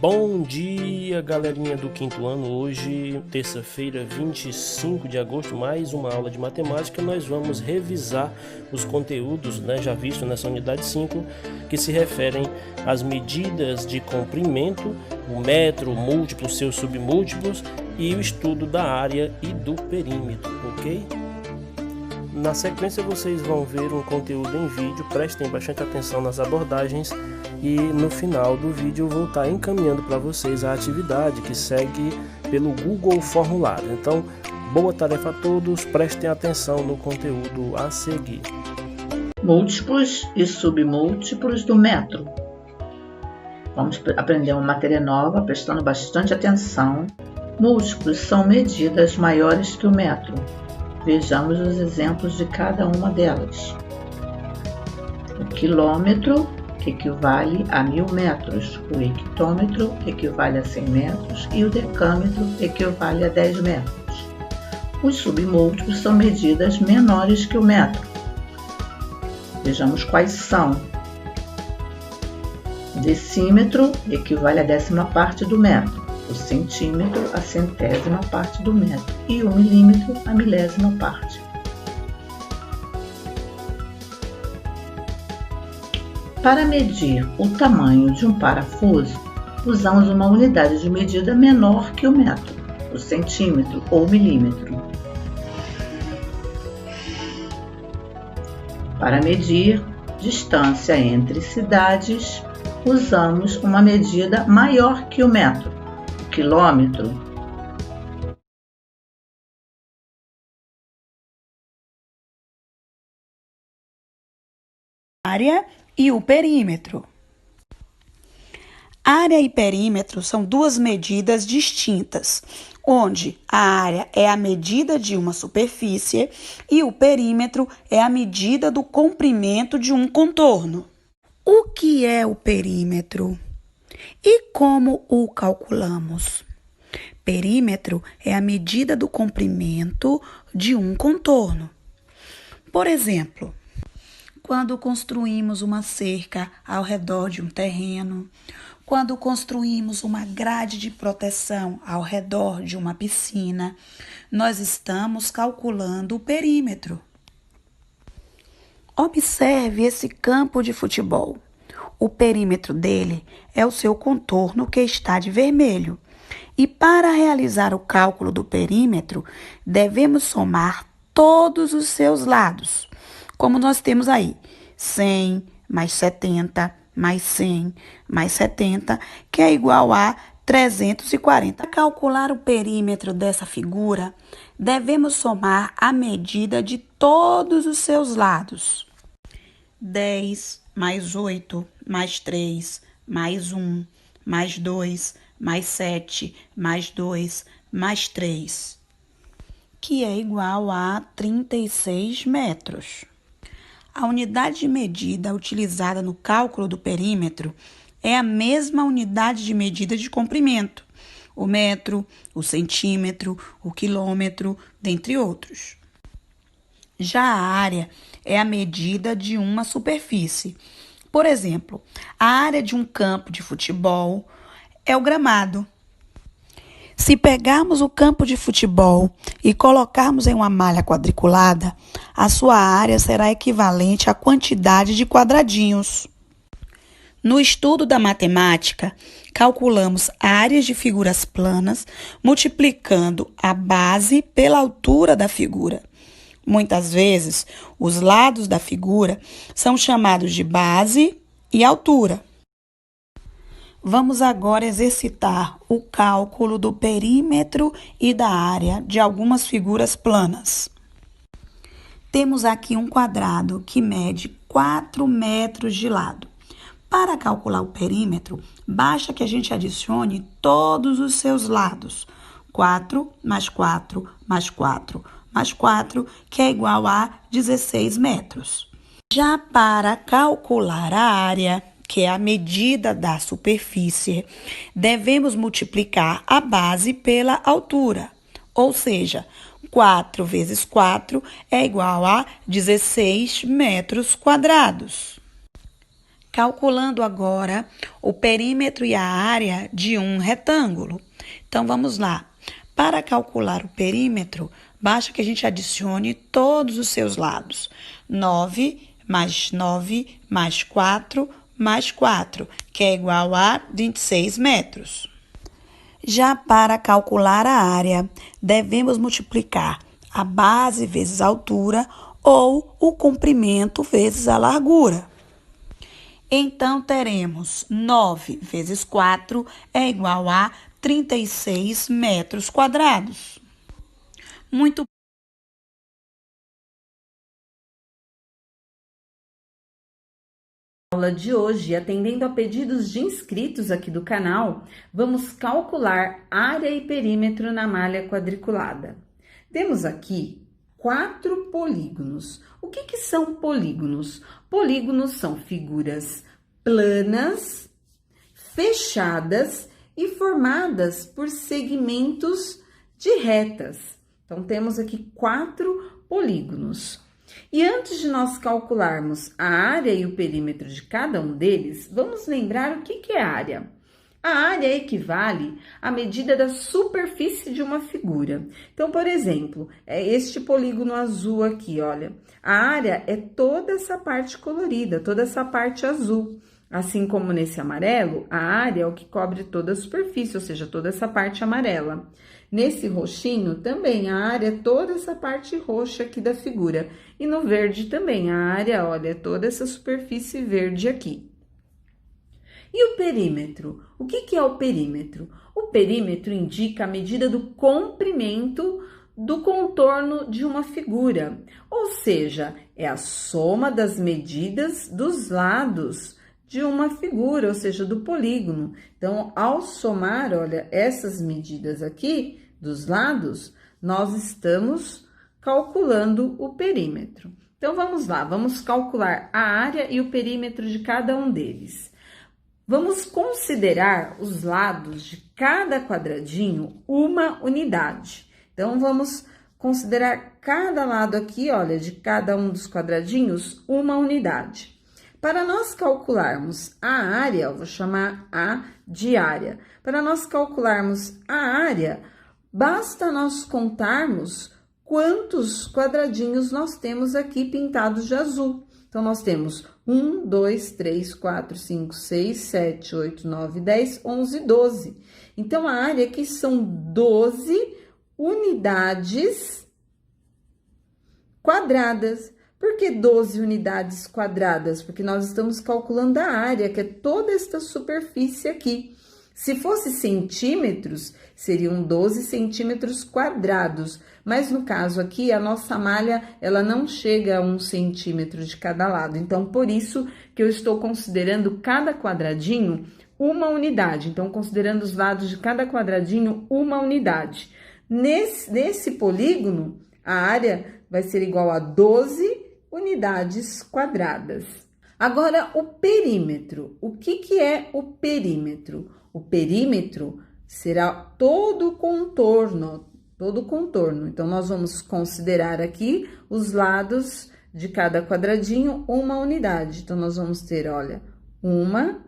Bom dia, galerinha do quinto ano. Hoje, terça-feira, 25 de agosto, mais uma aula de matemática. Nós vamos revisar os conteúdos, já visto nessa unidade 5, que se referem às medidas de comprimento, o metro, o múltiplo, seus submúltiplos e o estudo da área e do perímetro, ok? Na sequência vocês vão ver um conteúdo em vídeo, prestem bastante atenção nas abordagens e no final do vídeo eu vou estar encaminhando para vocês a atividade que segue pelo Google Formulário. Então, boa tarefa a todos, prestem atenção no conteúdo a seguir. Múltiplos e submúltiplos do metro. Vamos aprender uma matéria nova, prestando bastante atenção. Múltiplos são medidas maiores que o metro. Vejamos os exemplos de cada uma delas. O quilômetro equivale a 1000 metros, o hectômetro equivale a 100 metros e o decâmetro equivale a 10 metros. Os submúltiplos são medidas menores que o metro. Vejamos quais são. O decímetro equivale à 10ª parte do metro. O centímetro, a 100ª parte do metro, e o milímetro, a 1000ª parte. Para medir o tamanho de um parafuso, usamos uma unidade de medida menor que o metro, o centímetro ou milímetro. Para medir distância entre cidades, usamos uma medida maior que o metro, quilômetro. Área e o perímetro. Área e perímetro são duas medidas distintas, onde a área é a medida de uma superfície e o perímetro é a medida do comprimento de um contorno. O que é o perímetro? E como o calculamos? Perímetro é a medida do comprimento de um contorno. Por exemplo, quando construímos uma cerca ao redor de um terreno, quando construímos uma grade de proteção ao redor de uma piscina, nós estamos calculando o perímetro. Observe esse campo de futebol. O perímetro dele é o seu contorno que está de vermelho. E para realizar o cálculo do perímetro, devemos somar todos os seus lados. Como nós temos aí, 100 mais 70 mais 100 mais 70, que é igual a 340. Para calcular o perímetro dessa figura, devemos somar a medida de todos os seus lados. 10 mais 8 mais 3 mais 1 mais 2 mais 7 mais 2 mais 3, que é igual a 36 metros. A unidade de medida utilizada no cálculo do perímetro é a mesma unidade de medida de comprimento, o metro, o centímetro, o quilômetro, dentre outros. Já a área é a medida de uma superfície. Por exemplo, a área de um campo de futebol é o gramado. Se pegarmos o campo de futebol e colocarmos em uma malha quadriculada, a sua área será equivalente à quantidade de quadradinhos. No estudo da matemática, calculamos áreas de figuras planas multiplicando a base pela altura da figura. Muitas vezes, os lados da figura são chamados de base e altura. Vamos agora exercitar o cálculo do perímetro e da área de algumas figuras planas. Temos aqui um quadrado que mede 4 metros de lado. Para calcular o perímetro, basta que a gente adicione todos os seus lados. 4 mais 4 mais 4 mais 4, que é igual a 16 metros. Já para calcular a área, que é a medida da superfície, devemos multiplicar a base pela altura, ou seja, 4 vezes 4 é igual a 16 metros quadrados. calculando agora o perímetro e a área de um retângulo. Então, vamos lá. Para calcular o perímetro, basta que a gente adicione todos os seus lados. 9 mais 4, que é igual a 26 metros. Já para calcular a área, devemos multiplicar a base vezes a altura ou o comprimento vezes a largura. Então, teremos 9 vezes 4 é igual a 36 metros quadrados. Muito aula de hoje, atendendo a pedidos de inscritos aqui do canal, vamos calcular área e perímetro na malha quadriculada. Temos aqui 4 polígonos. O que são polígonos? Polígonos são figuras planas, fechadas e formadas por segmentos de retas. Então, temos aqui 4 polígonos. E antes de nós calcularmos a área e o perímetro de cada um deles, vamos lembrar o que é área. A área equivale à medida da superfície de uma figura. Então, por exemplo, é este polígono azul aqui, olha. A área é toda essa parte colorida, toda essa parte azul. Assim como nesse amarelo, a área é o que cobre toda a superfície, ou seja, toda essa parte amarela. Nesse roxinho, também, a área é toda essa parte roxa aqui da figura. E no verde também, a área, olha, é toda essa superfície verde aqui. E o perímetro? O que é o perímetro? O perímetro indica a medida do comprimento do contorno de uma figura, ou seja, é a soma das medidas dos lados de uma figura, ou seja, do polígono. Então, ao somar, olha, essas medidas aqui dos lados, nós estamos calculando o perímetro. Então, vamos lá, vamos calcular a área e o perímetro de cada um deles. Vamos considerar os lados de cada quadradinho uma unidade. Então, vamos considerar cada lado aqui, olha, de cada um dos quadradinhos, uma unidade. Para nós calcularmos a área, eu vou chamar A de área. Para nós calcularmos a área, basta nós contarmos quantos quadradinhos nós temos aqui pintados de azul. Então, nós temos 1, 2, 3, 4, 5, 6, 7, 8, 9, 10, 11, 12. Então, a área aqui são 12 unidades quadradas. Por que 12 unidades quadradas? Porque nós estamos calculando a área, que é toda esta superfície aqui. Se fosse centímetros, seriam 12 centímetros quadrados. Mas no caso aqui, a nossa malha, ela não chega a 1 centímetro de cada lado. Então, por isso que eu estou considerando cada quadradinho uma unidade. Então, considerando os lados de cada quadradinho uma unidade. Nesse polígono, a área vai ser igual a 12 unidades quadradas. Agora, o perímetro. O que é o perímetro? O perímetro será todo o contorno, Então, nós vamos considerar aqui os lados de cada quadradinho uma unidade. Então, nós vamos ter, olha, 1,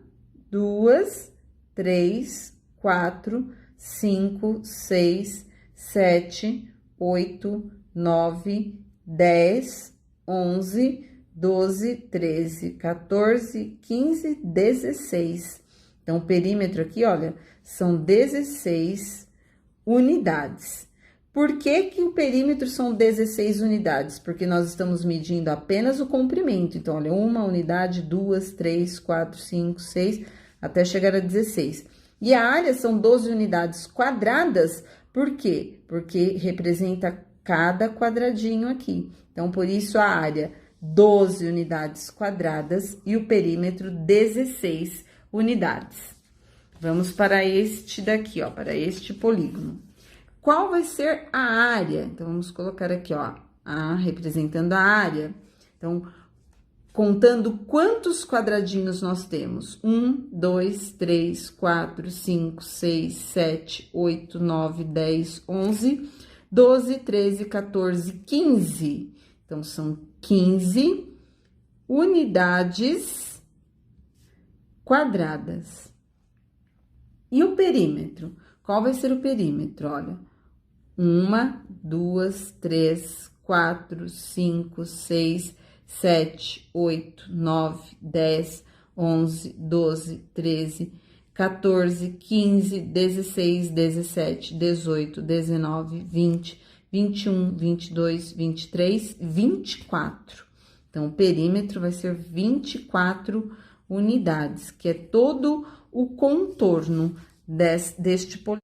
2, 3, 4, 5, 6, 7, 8, 9, 10, 11, 12, 13, 14, 15, 16. Então, o perímetro aqui, olha, são 16 unidades. Por que o perímetro são 16 unidades? Porque nós estamos medindo apenas o comprimento. Então, olha, 1 unidade, 2, 3, 4, 5, 6, até chegar a 16. E a área são 12 unidades quadradas. Por quê? Porque representa cada quadradinho aqui. Então, por isso, a área 12 unidades quadradas e o perímetro 16 unidades. Vamos para este daqui, ó, para este polígono. Qual vai ser a área? Então, vamos colocar aqui, ó, A representando a área. Então, contando quantos quadradinhos nós temos? 1, 2, 3, 4, 5, 6, 7, 8, 9, 10, 11, 12, 13, 14, 15. Então, são 15 unidades quadradas. E o perímetro? Qual vai ser o perímetro? Olha, 1, 2, 3, 4, 5, 6, 7, 8, 9, 10, 11, 12, 13, 14, 15, 16, 17, 18, 19, 20, 21, 22, 23, 24. Então, o perímetro vai ser 24 unidades, que é todo o contorno deste polígono.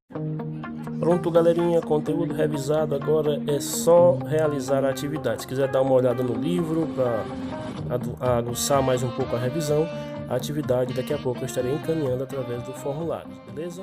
Pronto, galerinha, conteúdo revisado. Agora é só realizar a atividade. Se quiser dar uma olhada no livro para aguçar mais um pouco a revisão, a atividade daqui a pouco eu estarei encaminhando através do formulário, beleza?